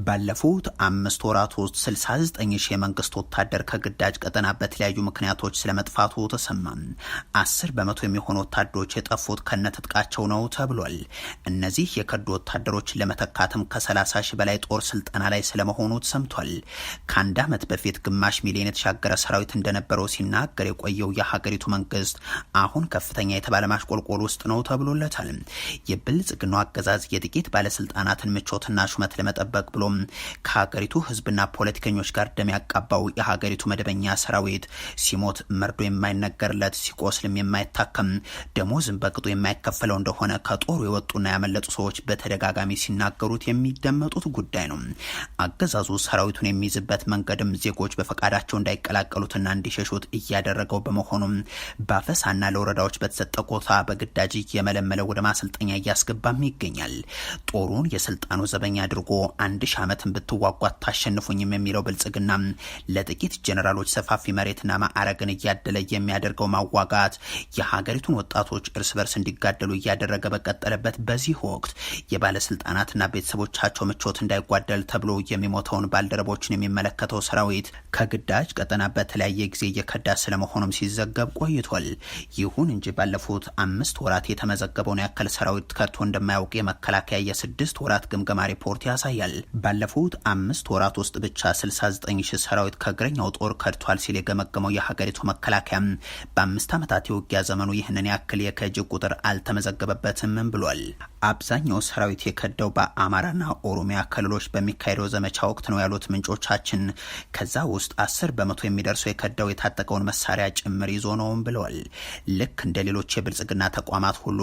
ባለፉት 5 ወራት ውስጥ 69,000 የመንግስት ወታደር ከግዳጅ ቀጠና በተለያዩ ምክንያቶች ስለመጥፋቱ ተሰማ። 10% የሚሆኑ ወታደሮች የጠፉት ከነትጥቃቸው ነው ተብሏል። እነዚህ የከዱ ወታደሮች ለመተካትም ከ30,000 በላይ ጦር ስልጠና ላይ ስለመሆኑ ተሰምቷል። ከአንድ ዓመት በፊት ግማሽ ሚሊዮን የተሻገረ ሰራዊት እንደነበረው ሲናገር የቆየው የሀገሪቱ መንግስት አሁን ከፍተኛ የተባለ ማሽቆልቆል ውስጥ ነው ተብሎለታል። የብልጽግናው አገዛዝ የጥቂት ባለስልጣናትን ምቾትና ሹመት ለመጠበቅ ብሎ ከሀገሪቱ ህዝብና ፖለቲከኞች ጋር ደም ያቃባው የሀገሪቱ መደበኛ ሰራዊት ሲሞት መርዶ የማይነገርለት ሲቆስልም የማይታከም ደሞዝም በቅጡ የማይከፈለው እንደሆነ ከጦሩ የወጡና ያመለጡ ሰዎች በተደጋጋሚ ሲናገሩት የሚደመጡት ጉዳይ ነው። አገዛዙ ሰራዊቱን የሚይዝበት መንገድም ዜጎች በፈቃዳቸው እንዳይቀላቀሉትና እንዲሸሹት እያደረገው በመሆኑም ባፈሳና ለወረዳዎች በተሰጠ ኮታ በግዳጅ እየመለመለ ወደ ማሰልጠኛ እያስገባም ይገኛል። ጦሩን የስልጣኑ ዘበኛ አድርጎ 1000 ዓመትን ብትዋጓት ታሸንፉኝም የሚለው ብልጽግና ለጥቂት ጀነራሎች ሰፋፊ መሬትና ማዕረግን እያደለ የሚያደርገው ማዋጋት የሀገሪቱን ወጣቶች እርስ በርስ እንዲጋደሉ እያደረገ በቀጠለበት በዚህ ወቅት የባለስልጣናትና ቤተሰቦቻቸው ምቾት እንዳይጓደል ተብሎ የሚሞተውን ባልደረቦችን የሚመለከተው ሰራዊት ከግዳጅ ቀጠና በተለያየ ጊዜ እየከዳ ስለመሆኑም ሲዘገብ ቆይቷል። ይሁን እንጂ ባለፉት 5 ወራት የተመዘገበውን ያክል ሰራዊት ከድቶ እንደማያውቅ የመከላከያ የ6 ወራት ግምገማ ሪፖርት ያሳያል። ባለፉት 5 ወራት ውስጥ ብቻ 69,000 ሰራዊት ከእግረኛው ጦር ከድቷል ሲል የገመገመው የሀገሪቱ መከላከያ በ5 ዓመታት የውጊያ ዘመኑ ይህንን ያክል የከጅ ቁጥር አልተመዘገበበትም ብሏል። አብዛኛው ሰራዊት የከደው በአማራና ኦሮሚያ ክልሎች በሚካሄደው ዘመቻ ወቅት ነው ያሉት ምንጮቻችን፣ ከዛ ውስጥ 10% የሚደርሰው የከደው የታጠቀውን መሳሪያ ጭምር ይዞ ነውም ብለዋል። ልክ እንደ ሌሎች የብልጽግና ተቋማት ሁሉ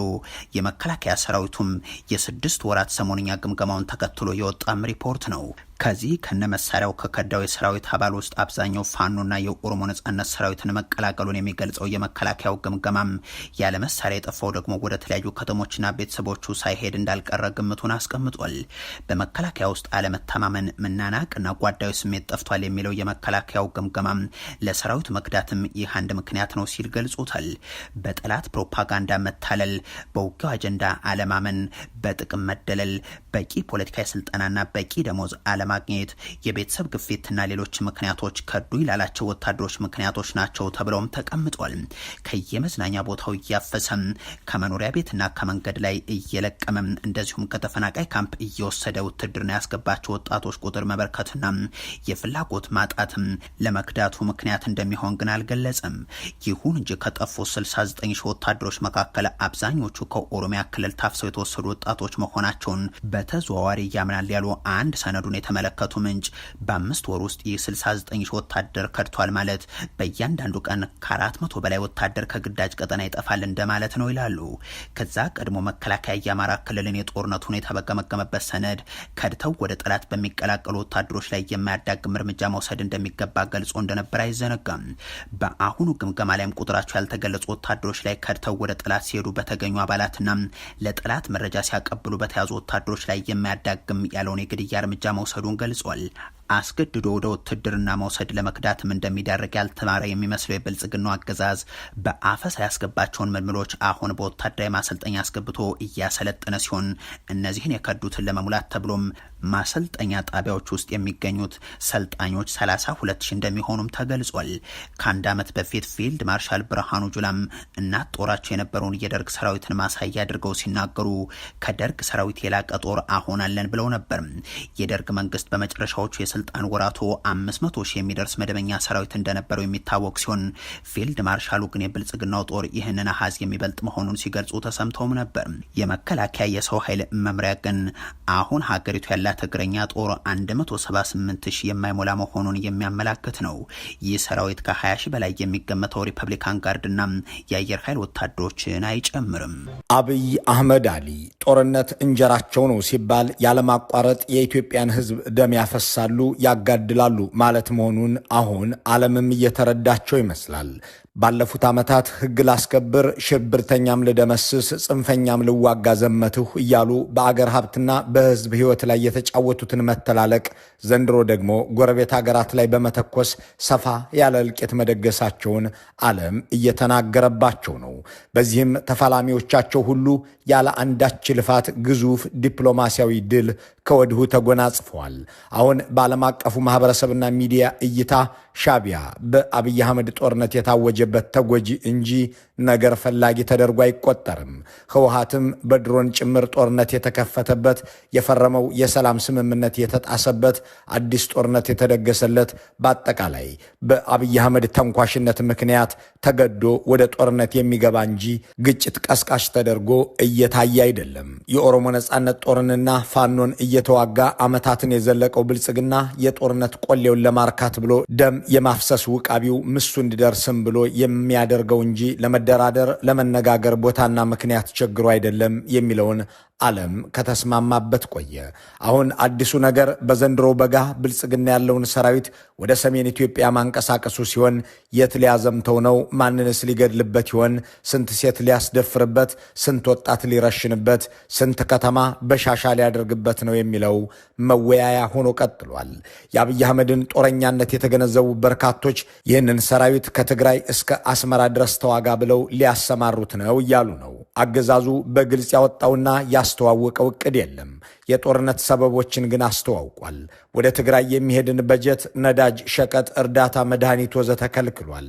የመከላከያ ሰራዊቱም የ6 ወራት ሰሞንኛ ግምገማውን ተከትሎ የወጣም ሪፖርት ነው። ከዚህ ከነመሳሪያው ከከዳው የሰራዊት አባል ውስጥ አብዛኛው ፋኖና የኦሮሞ ነጻነት ሰራዊትን መቀላቀሉን የሚገልጸው የመከላከያው ግምገማም ያለ መሳሪያ የጠፋው ደግሞ ወደ ተለያዩ ከተሞችና ቤተሰቦቹ ሳይሄድ እንዳልቀረ ግምቱን አስቀምጧል። በመከላከያ ውስጥ አለመተማመን፣ መናናቅና ጓዳዊ ስሜት ጠፍቷል የሚለው የመከላከያው ግምገማም ለሰራዊት መክዳትም ይህ አንድ ምክንያት ነው ሲል ገልጾታል። በጠላት ፕሮፓጋንዳ መታለል፣ በውጊያው አጀንዳ አለማመን፣ በጥቅም መደለል፣ በቂ ፖለቲካዊ ስልጠናና በቂ ደሞዝ ማግኘት፣ የቤተሰብ ግፊትና ሌሎች ምክንያቶች ከዱ ይላላቸው ወታደሮች ምክንያቶች ናቸው ተብለውም ተቀምጧል። ከየመዝናኛ ቦታው እያፈሰም ከመኖሪያ ቤትና ከመንገድ ላይ እየለቀመም እንደዚሁም ከተፈናቃይ ካምፕ እየወሰደ ውትድርና ያስገባቸው ወጣቶች ቁጥር መበርከትና የፍላጎት ማጣትም ለመክዳቱ ምክንያት እንደሚሆን ግን አልገለጸም። ይሁን እንጂ ከጠፉ 69,000 ወታደሮች መካከል አብዛኞቹ ከኦሮሚያ ክልል ታፍሰው የተወሰዱ ወጣቶች መሆናቸውን በተዘዋዋሪ ያምናል ያሉ አንድ ሰነዱን የተመለከቱ ምንጭ በ5 ወር ውስጥ የ69,000 ወታደር ከድቷል ማለት በእያንዳንዱ ቀን ከ400 በላይ ወታደር ከግዳጅ ቀጠና ይጠፋል እንደማለት ነው ይላሉ። ከዛ ቀድሞ መከላከያ የአማራ ክልልን የጦርነት ሁኔታ በገመገመበት ሰነድ ከድተው ወደ ጠላት በሚቀላቀሉ ወታደሮች ላይ የማያዳግም እርምጃ መውሰድ እንደሚገባ ገልጾ እንደነበር አይዘነጋም። በአሁኑ ግምገማ ላይም ቁጥራቸው ያልተገለጹ ወታደሮች ላይ ከድተው ወደ ጠላት ሲሄዱ በተገኙ አባላትና ለጠላት መረጃ ሲያቀብሉ በተያዙ ወታደሮች ላይ የማያዳግም ያለውን የግድያ እርምጃ መውሰዱን ገልጿል። አስገድዶ ወደ ውትድርና መውሰድ ለመክዳትም እንደሚዳረግ ያልተማረ የሚመስለው የብልጽግናው አገዛዝ በአፈሳ ያስገባቸውን ምልምሎች አሁን በወታደራዊ ማሰልጠኛ አስገብቶ እያሰለጠነ ሲሆን እነዚህን የከዱትን ለመሙላት ተብሎም ማሰልጠኛ ጣቢያዎች ውስጥ የሚገኙት ሰልጣኞች 32,000 እንደሚሆኑም ተገልጿል። ከአንድ ዓመት በፊት ፊልድ ማርሻል ብርሃኑ ጁላም እናት ጦራቸው የነበረውን የደርግ ሰራዊትን ማሳያ አድርገው ሲናገሩ ከደርግ ሰራዊት የላቀ ጦር አሁን አለን ብለው ነበር። የደርግ መንግስት በመጨረሻዎቹ የስልጣን ወራቱ 500,000 የሚደርስ መደበኛ ሰራዊት እንደነበረው የሚታወቅ ሲሆን ፊልድ ማርሻሉ ግን የብልጽግናው ጦር ይህንን አሃዝ የሚበልጥ መሆኑን ሲገልጹ ተሰምተውም ነበር። የመከላከያ የሰው ኃይል መምሪያ ግን አሁን ሀገሪቱ ያላት እግረኛ ጦር 178,000 የማይሞላ መሆኑን የሚያመላክት ነው። ይህ ሰራዊት ከ20,000 በላይ የሚገመተው ሪፐብሊካን ጋርድና የአየር ኃይል ወታደሮችን አይጨምርም። አብይ አህመድ አሊ ጦርነት እንጀራቸው ነው ሲባል ያለማቋረጥ የኢትዮጵያን ህዝብ ደም ያፈሳሉ፣ ያጋድላሉ ማለት መሆኑን አሁን ዓለምም እየተረዳቸው ይመስላል። ባለፉት ዓመታት ሕግ ላስከብር፣ ሽብርተኛም ልደመስስ፣ ጽንፈኛም ልዋጋ ዘመትሁ እያሉ በአገር ሀብትና በሕዝብ ሕይወት ላይ የተጫወቱትን መተላለቅ ዘንድሮ ደግሞ ጎረቤት ሀገራት ላይ በመተኮስ ሰፋ ያለ እልቂት መደገሳቸውን ዓለም እየተናገረባቸው ነው። በዚህም ተፋላሚዎቻቸው ሁሉ ያለ አንዳች ልፋት ግዙፍ ዲፕሎማሲያዊ ድል ከወዲሁ ተጎናጽፈዋል። አሁን በዓለም አቀፉ ማህበረሰብና ሚዲያ እይታ ሻዕቢያ በአብይ አህመድ ጦርነት የታወጀበት ተጎጂ እንጂ ነገር ፈላጊ ተደርጎ አይቆጠርም። ህወሓትም በድሮን ጭምር ጦርነት የተከፈተበት፣ የፈረመው የሰላም ስምምነት የተጣሰበት፣ አዲስ ጦርነት የተደገሰለት፣ በአጠቃላይ በአብይ አህመድ ተንኳሽነት ምክንያት ተገዶ ወደ ጦርነት የሚገባ እንጂ ግጭት ቀስቃሽ ተደርጎ እየታየ አይደለም። የኦሮሞ ነጻነት ጦርንና ፋኖን እየተዋጋ ዓመታትን የዘለቀው ብልጽግና የጦርነት ቆሌውን ለማርካት ብሎ ደም የማፍሰስ ውቃቢው ምሱ እንዲደርስም ብሎ የሚያደርገው እንጂ ለመደራደር ለመነጋገር ቦታና ምክንያት ቸግሮ አይደለም የሚለውን ዓለም ከተስማማበት ቆየ። አሁን አዲሱ ነገር በዘንድሮ በጋ ብልጽግና ያለውን ሰራዊት ወደ ሰሜን ኢትዮጵያ ማንቀሳቀሱ ሲሆን የት ሊያዘምተው ነው? ማንንስ ሊገድልበት ይሆን? ስንት ሴት ሊያስደፍርበት፣ ስንት ወጣት ሊረሽንበት፣ ስንት ከተማ በሻሻ ሊያደርግበት ነው የሚለው መወያያ ሆኖ ቀጥሏል። የአብይ አህመድን ጦረኛነት የተገነዘቡ በርካቶች ይህንን ሰራዊት ከትግራይ እስከ አስመራ ድረስ ተዋጋ ብለው ሊያሰማሩት ነው እያሉ ነው። አገዛዙ በግልጽ ያወጣውና ያስተዋወቀው እቅድ የለም። የጦርነት ሰበቦችን ግን አስተዋውቋል። ወደ ትግራይ የሚሄድን በጀት፣ ነዳጅ፣ ሸቀጥ፣ እርዳታ፣ መድኃኒት ወዘተ ከልክሏል።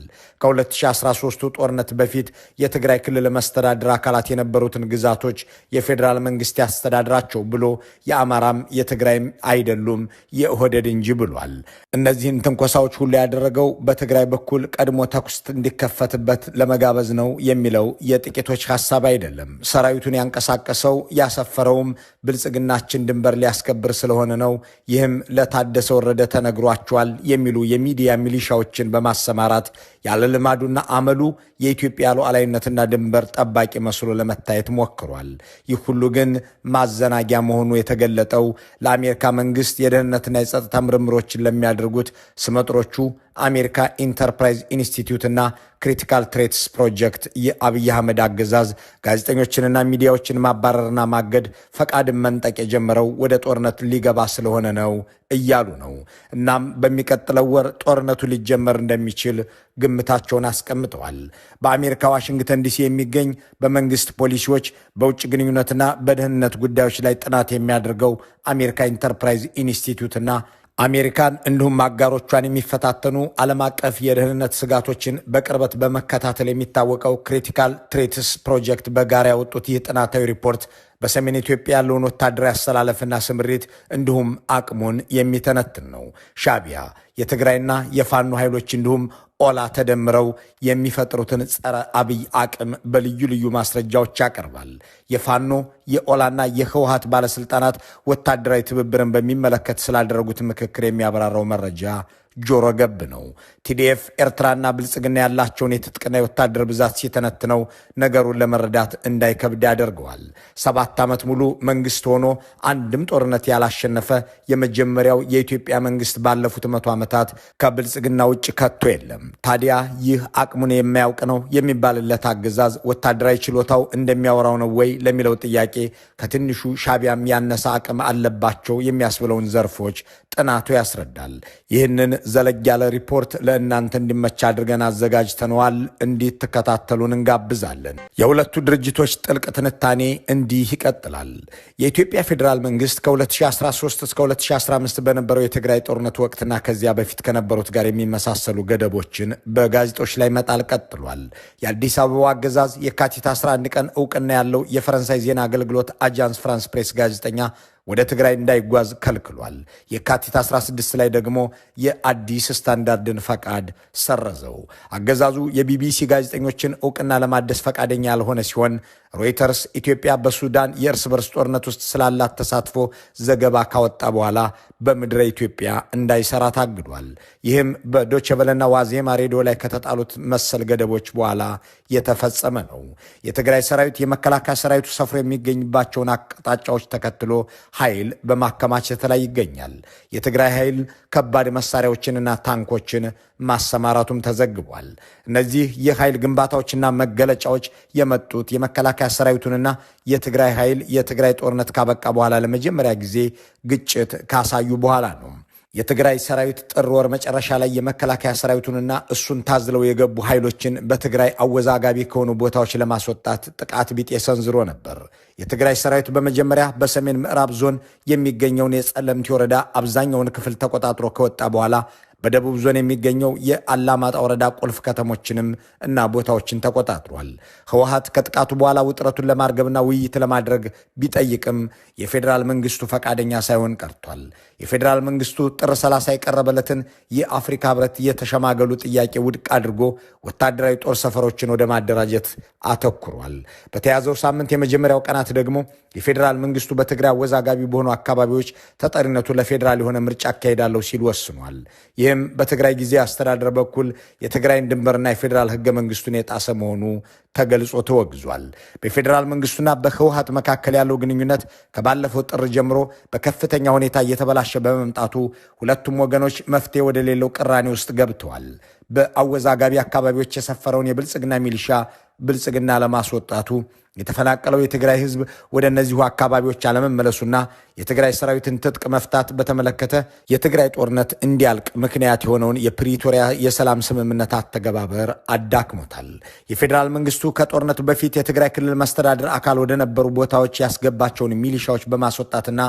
ከ2013 ጦርነት በፊት የትግራይ ክልል መስተዳድር አካላት የነበሩትን ግዛቶች የፌዴራል መንግስት ያስተዳድራቸው ብሎ የአማራም የትግራይም አይደሉም የኦህዴድ እንጂ ብሏል። እነዚህን ትንኮሳዎች ሁሉ ያደረገው በትግራይ በኩል ቀድሞ ተኩስ እንዲከፈትበት ለመጋበዝ ነው የሚለው የጥቂቶች ሐሳብ አይደለም። ሰራዊቱን ያንቀሳቀሰው ያሰፈረውም ብልጽግናችን ድንበር ሊያስከብር ስለሆነ ነው። ይህም ለታደሰ ወረደ ተነግሯቸዋል የሚሉ የሚዲያ ሚሊሻዎችን በማሰማራት ያለ ልማዱና አመሉ የኢትዮጵያ ሉዓላዊነትና ድንበር ጠባቂ መስሎ ለመታየት ሞክሯል። ይህ ሁሉ ግን ማዘናጊያ መሆኑ የተገለጠው ለአሜሪካ መንግስት የደህንነትና የጸጥታ ምርምሮችን ለሚያደርጉት ስመጥሮቹ አሜሪካ ኢንተርፕራይዝ ኢንስቲትዩትና ክሪቲካል ትሬትስ ፕሮጀክት የአብይ አህመድ አገዛዝ ጋዜጠኞችንና ሚዲያዎችን ማባረርና ማገድ፣ ፈቃድን መንጠቅ የጀመረው ወደ ጦርነት ሊገባ ስለሆነ ነው እያሉ ነው። እናም በሚቀጥለው ወር ጦርነቱ ሊጀመር እንደሚችል ግምታቸውን አስቀምጠዋል። በአሜሪካ ዋሽንግተን ዲሲ የሚገኝ በመንግስት ፖሊሲዎች፣ በውጭ ግንኙነትና በደህንነት ጉዳዮች ላይ ጥናት የሚያደርገው አሜሪካ ኢንተርፕራይዝ ኢንስቲትዩትና አሜሪካን እንዲሁም አጋሮቿን የሚፈታተኑ ዓለም አቀፍ የደህንነት ስጋቶችን በቅርበት በመከታተል የሚታወቀው ክሪቲካል ትሬትስ ፕሮጀክት በጋራ ያወጡት ይህ ጥናታዊ ሪፖርት በሰሜን ኢትዮጵያ ያለውን ወታደራዊ አሰላለፍና ስምሪት እንዲሁም አቅሙን የሚተነትን ነው። ሻዕቢያ የትግራይና የፋኖ ኃይሎች እንዲሁም ኦላ ተደምረው የሚፈጥሩትን ጸረ አብይ አቅም በልዩ ልዩ ማስረጃዎች ያቀርባል። የፋኖ የኦላና የህወሓት ባለስልጣናት ወታደራዊ ትብብርን በሚመለከት ስላደረጉት ምክክር የሚያብራራው መረጃ ጆሮ ገብ ነው። ቲዲኤፍ ኤርትራና ብልጽግና ያላቸውን የትጥቅና የወታደር ብዛት ሲተነትነው ነገሩን ለመረዳት እንዳይከብድ ያደርገዋል። 7 ዓመት ሙሉ መንግስት ሆኖ አንድም ጦርነት ያላሸነፈ የመጀመሪያው የኢትዮጵያ መንግስት ባለፉት 100 ዓመታት ከብልጽግና ውጭ ከቶ የለም። ታዲያ ይህ አቅሙን የማያውቅ ነው የሚባልለት አገዛዝ ወታደራዊ ችሎታው እንደሚያወራው ነው ወይ ለሚለው ጥያቄ ከትንሹ ሻዕቢያም ያነሰ አቅም አለባቸው የሚያስብለውን ዘርፎች ጥናቱ ያስረዳል። ይህንን ዘለግ ያለ ሪፖርት ለእናንተ እንዲመች አድርገን አዘጋጅተነዋል። እንዲትከታተሉን እንጋብዛለን። የሁለቱ ድርጅቶች ጥልቅ ትንታኔ እንዲህ ይቀጥላል። የኢትዮጵያ ፌዴራል መንግስት ከ2013 እስከ 2015 በነበረው የትግራይ ጦርነት ወቅትና ከዚያ በፊት ከነበሩት ጋር የሚመሳሰሉ ገደቦችን በጋዜጦች ላይ መጣል ቀጥሏል። የአዲስ አበባ አገዛዝ የካቲት 11 ቀን እውቅና ያለው የፈረንሳይ ዜና አገልግሎት አጃንስ ፍራንስ ፕሬስ ጋዜጠኛ ወደ ትግራይ እንዳይጓዝ ከልክሏል። የካቲት 16 ላይ ደግሞ የአዲስ ስታንዳርድን ፈቃድ ሰረዘው። አገዛዙ የቢቢሲ ጋዜጠኞችን እውቅና ለማደስ ፈቃደኛ ያልሆነ ሲሆን ሮይተርስ ኢትዮጵያ በሱዳን የእርስ በርስ ጦርነት ውስጥ ስላላት ተሳትፎ ዘገባ ካወጣ በኋላ በምድረ ኢትዮጵያ እንዳይሰራ ታግዷል። ይህም በዶቼ ቬለና ዋዜማ ሬዲዮ ላይ ከተጣሉት መሰል ገደቦች በኋላ የተፈጸመ ነው። የትግራይ ሰራዊት የመከላከያ ሰራዊቱ ሰፍሮ የሚገኝባቸውን አቅጣጫዎች ተከትሎ ኃይል በማከማቸት ላይ ይገኛል። የትግራይ ኃይል ከባድ መሳሪያዎችንና ታንኮችን ማሰማራቱም ተዘግቧል። እነዚህ የኃይል ግንባታዎችና መገለጫዎች የመጡት የመከላከያ ሰራዊቱንና የትግራይ ኃይል የትግራይ ጦርነት ካበቃ በኋላ ለመጀመሪያ ጊዜ ግጭት ካሳዩ በኋላ ነው። የትግራይ ሰራዊት ጥር ወር መጨረሻ ላይ የመከላከያ ሰራዊቱንና እሱን ታዝለው የገቡ ኃይሎችን በትግራይ አወዛጋቢ ከሆኑ ቦታዎች ለማስወጣት ጥቃት ቢጤ ሰንዝሮ ነበር። የትግራይ ሰራዊት በመጀመሪያ በሰሜን ምዕራብ ዞን የሚገኘውን የጸለምቲ ወረዳ አብዛኛውን ክፍል ተቆጣጥሮ ከወጣ በኋላ በደቡብ ዞን የሚገኘው የአላማጣ ወረዳ ቁልፍ ከተሞችንም እና ቦታዎችን ተቆጣጥሯል። ህወሓት ከጥቃቱ በኋላ ውጥረቱን ለማርገብና ውይይት ለማድረግ ቢጠይቅም የፌዴራል መንግስቱ ፈቃደኛ ሳይሆን ቀርቷል። የፌዴራል መንግስቱ ጥር 30 የቀረበለትን የአፍሪካ ህብረት የተሸማገሉ ጥያቄ ውድቅ አድርጎ ወታደራዊ ጦር ሰፈሮችን ወደ ማደራጀት አተኩሯል። በተያዘው ሳምንት የመጀመሪያው ቀናት ደግሞ የፌዴራል መንግስቱ በትግራይ አወዛጋቢ በሆኑ አካባቢዎች ተጠሪነቱ ለፌዴራል የሆነ ምርጫ አካሄዳለሁ ሲል ወስኗል። ይህም በትግራይ ጊዜ አስተዳደር በኩል የትግራይን ድንበርና የፌዴራል ህገ መንግስቱን የጣሰ መሆኑ ተገልጾ ተወግዟል። በፌዴራል መንግስቱና በህወሓት መካከል ያለው ግንኙነት ከባለፈው ጥር ጀምሮ በከፍተኛ ሁኔታ እየተበላሸ በመምጣቱ ሁለቱም ወገኖች መፍትሄ ወደ ሌለው ቅራኔ ውስጥ ገብተዋል። በአወዛጋቢ አካባቢዎች የሰፈረውን የብልጽግና ሚሊሻ ብልጽግና ለማስወጣቱ የተፈናቀለው የትግራይ ህዝብ ወደ እነዚሁ አካባቢዎች አለመመለሱና የትግራይ ሰራዊትን ትጥቅ መፍታት በተመለከተ የትግራይ ጦርነት እንዲያልቅ ምክንያት የሆነውን የፕሪቶሪያ የሰላም ስምምነት አተገባበር አዳክሞታል። የፌዴራል መንግስቱ ከጦርነቱ በፊት የትግራይ ክልል መስተዳድር አካል ወደ ነበሩ ቦታዎች ያስገባቸውን ሚሊሻዎች በማስወጣትና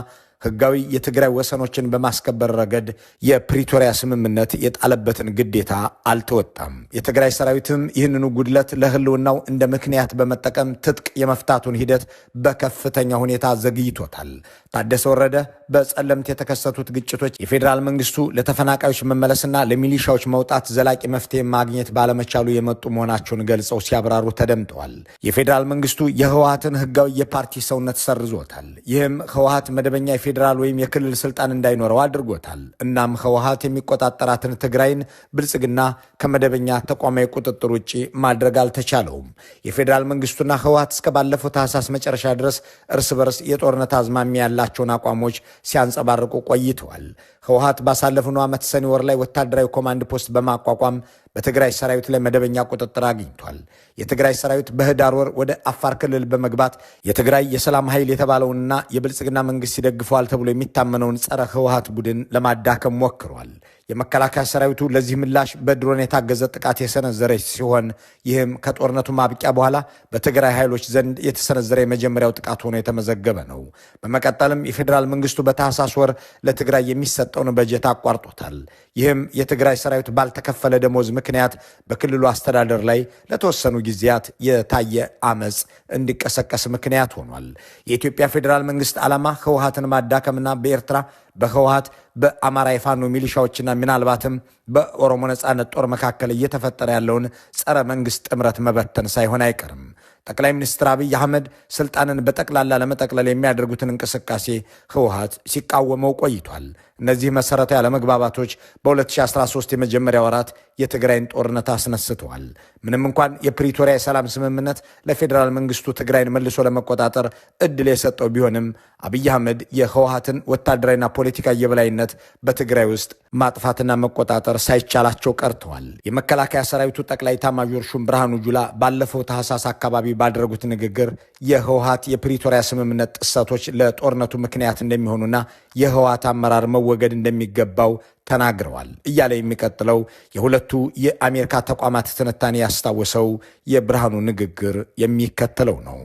ህጋዊ የትግራይ ወሰኖችን በማስከበር ረገድ የፕሪቶሪያ ስምምነት የጣለበትን ግዴታ አልተወጣም። የትግራይ ሰራዊትም ይህንኑ ጉድለት ለህልውናው እንደ ምክንያት በመጠቀም ትጥቅ የመፍታቱን ሂደት በከፍተኛ ሁኔታ ዘግይቶታል። ታደሰ ወረደ በጸለምት የተከሰቱት ግጭቶች የፌዴራል መንግስቱ ለተፈናቃዮች መመለስና ለሚሊሻዎች መውጣት ዘላቂ መፍትሄ ማግኘት ባለመቻሉ የመጡ መሆናቸውን ገልጸው ሲያብራሩ ተደምጠዋል። የፌዴራል መንግስቱ የህወሓትን ህጋዊ የፓርቲ ሰውነት ሰርዞታል። ይህም ህወሓት መደበኛ የፌዴራል ወይም የክልል ስልጣን እንዳይኖረው አድርጎታል። እናም ህወሓት የሚቆጣጠራትን ትግራይን ብልጽግና ከመደበኛ ተቋማዊ ቁጥጥር ውጭ ማድረግ አልተቻለውም። የፌዴራል መንግስቱና ህወሓት እስከ ባለፈው ታህሳስ መጨረሻ ድረስ እርስ በርስ የጦርነት አዝማሚያ ያላቸውን አቋሞች ሲያንጸባርቁ ቆይተዋል። ህወሓት ባሳለፍነው ዓመት ሰኔ ወር ላይ ወታደራዊ ኮማንድ ፖስት በማቋቋም በትግራይ ሰራዊት ላይ መደበኛ ቁጥጥር አግኝቷል። የትግራይ ሰራዊት በህዳር ወር ወደ አፋር ክልል በመግባት የትግራይ የሰላም ኃይል የተባለውንና የብልጽግና መንግስት ይደግፈዋል ተብሎ የሚታመነውን ጸረ ህወሓት ቡድን ለማዳከም ሞክሯል። የመከላከያ ሰራዊቱ ለዚህ ምላሽ በድሮን የታገዘ ጥቃት የሰነዘረች ሲሆን ይህም ከጦርነቱ ማብቂያ በኋላ በትግራይ ኃይሎች ዘንድ የተሰነዘረ የመጀመሪያው ጥቃት ሆኖ የተመዘገበ ነው። በመቀጠልም የፌዴራል መንግስቱ በታህሳስ ወር ለትግራይ የሚሰጠውን በጀት አቋርጦታል። ይህም የትግራይ ሰራዊት ባልተከፈለ ደሞዝ ምክንያት በክልሉ አስተዳደር ላይ ለተወሰኑ ጊዜያት የታየ አመፅ እንዲቀሰቀስ ምክንያት ሆኗል። የኢትዮጵያ ፌዴራል መንግስት ዓላማ ህወሓትን ማዳከምና በኤርትራ በህወሓት በአማራ የፋኖ ሚሊሻዎችና ምናልባትም በኦሮሞ ነጻነት ጦር መካከል እየተፈጠረ ያለውን ጸረ መንግስት ጥምረት መበተን ሳይሆን አይቀርም። ጠቅላይ ሚኒስትር አብይ አህመድ ስልጣንን በጠቅላላ ለመጠቅለል የሚያደርጉትን እንቅስቃሴ ህወሓት ሲቃወመው ቆይቷል። እነዚህ መሰረታዊ አለመግባባቶች በ2013 የመጀመሪያ ወራት የትግራይን ጦርነት አስነስተዋል። ምንም እንኳን የፕሪቶሪያ የሰላም ስምምነት ለፌዴራል መንግስቱ ትግራይን መልሶ ለመቆጣጠር እድል የሰጠው ቢሆንም አብይ አህመድ የህወሓትን ወታደራዊና ፖለቲካ የበላይነት በትግራይ ውስጥ ማጥፋትና መቆጣጠር ሳይቻላቸው ቀርተዋል። የመከላከያ ሰራዊቱ ጠቅላይ ኤታማዦር ሹም ብርሃኑ ጁላ ባለፈው ታህሳስ አካባቢ ባደረጉት ንግግር የህወሓት የፕሪቶሪያ ስምምነት ጥሰቶች ለጦርነቱ ምክንያት እንደሚሆኑና የህወሓት አመራር መወገድ እንደሚገባው ተናግረዋል እያለ የሚቀጥለው የሁለቱ የአሜሪካ ተቋማት ትንታኔ ያስታወሰው የብርሃኑ ንግግር የሚከተለው ነው።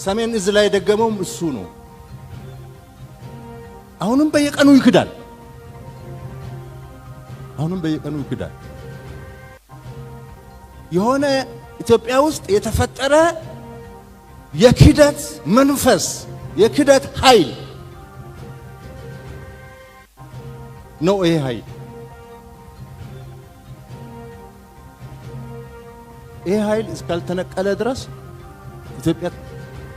ሰሜን እዝ ላይ የደገመውም እሱ ነው። አሁንም በየቀኑ ይክዳል። የሆነ ኢትዮጵያ ውስጥ የተፈጠረ የክደት መንፈስ፣ የክደት ኃይል ነው። ይሄ ኃይል እስካልተነቀለ ድረስ ኢትዮጵያ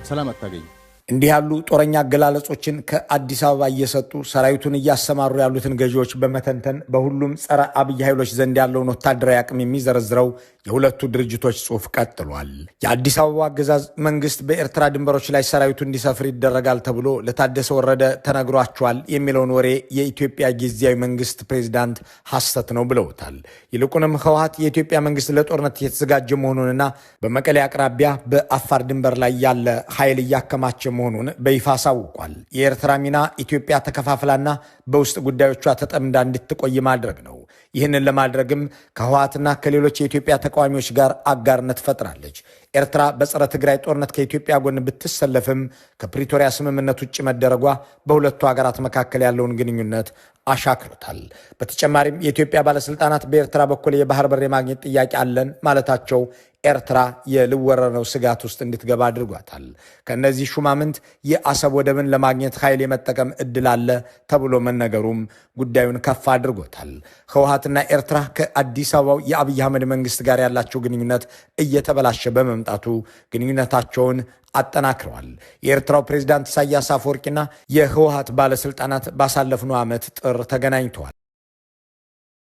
ሰላም አታገኝም። እንዲህ ያሉ ጦረኛ አገላለጾችን ከአዲስ አበባ እየሰጡ ሰራዊቱን እያሰማሩ ያሉትን ገዢዎች በመተንተን በሁሉም ጸረ አብይ ኃይሎች ዘንድ ያለውን ወታደራዊ አቅም የሚዘረዝረው የሁለቱ ድርጅቶች ጽሑፍ ቀጥሏል። የአዲስ አበባ አገዛዝ መንግስት በኤርትራ ድንበሮች ላይ ሰራዊቱ እንዲሰፍር ይደረጋል ተብሎ ለታደሰ ወረደ ተነግሯቸዋል የሚለውን ወሬ የኢትዮጵያ ጊዜያዊ መንግስት ፕሬዚዳንት ሐሰት ነው ብለውታል። ይልቁንም ህወሓት የኢትዮጵያ መንግስት ለጦርነት እየተዘጋጀ መሆኑንና በመቀሌ አቅራቢያ በአፋር ድንበር ላይ ያለ ኃይል እያከማቸ መሆኑን በይፋ አሳውቋል። የኤርትራ ሚና ኢትዮጵያ ተከፋፍላና በውስጥ ጉዳዮቿ ተጠምዳ እንድትቆይ ማድረግ ነው። ይህንን ለማድረግም ከህወሓትና ከሌሎች የኢትዮጵያ ተቃዋሚዎች ጋር አጋርነት ፈጥራለች። ኤርትራ በጸረ ትግራይ ጦርነት ከኢትዮጵያ ጎን ብትሰለፍም ከፕሪቶሪያ ስምምነት ውጭ መደረጓ በሁለቱ ሀገራት መካከል ያለውን ግንኙነት አሻክሮታል። በተጨማሪም የኢትዮጵያ ባለስልጣናት በኤርትራ በኩል የባህር በር የማግኘት ጥያቄ አለን ማለታቸው ኤርትራ የልወረረው ስጋት ውስጥ እንድትገባ አድርጓታል። ከእነዚህ ሹማምንት የአሰብ ወደብን ለማግኘት ኃይል የመጠቀም እድል አለ ተብሎ መነገሩም ጉዳዩን ከፍ አድርጎታል። ህወሓትና ኤርትራ ከአዲስ አበባው የአብይ አህመድ መንግስት ጋር ያላቸው ግንኙነት እየተበላሸ በመምጣቱ ግንኙነታቸውን አጠናክረዋል። የኤርትራው ፕሬዝዳንት ኢሳያስ አፈወርቂና የህወሓት ባለስልጣናት ባሳለፍነው ዓመት ጥር ተገናኝተዋል።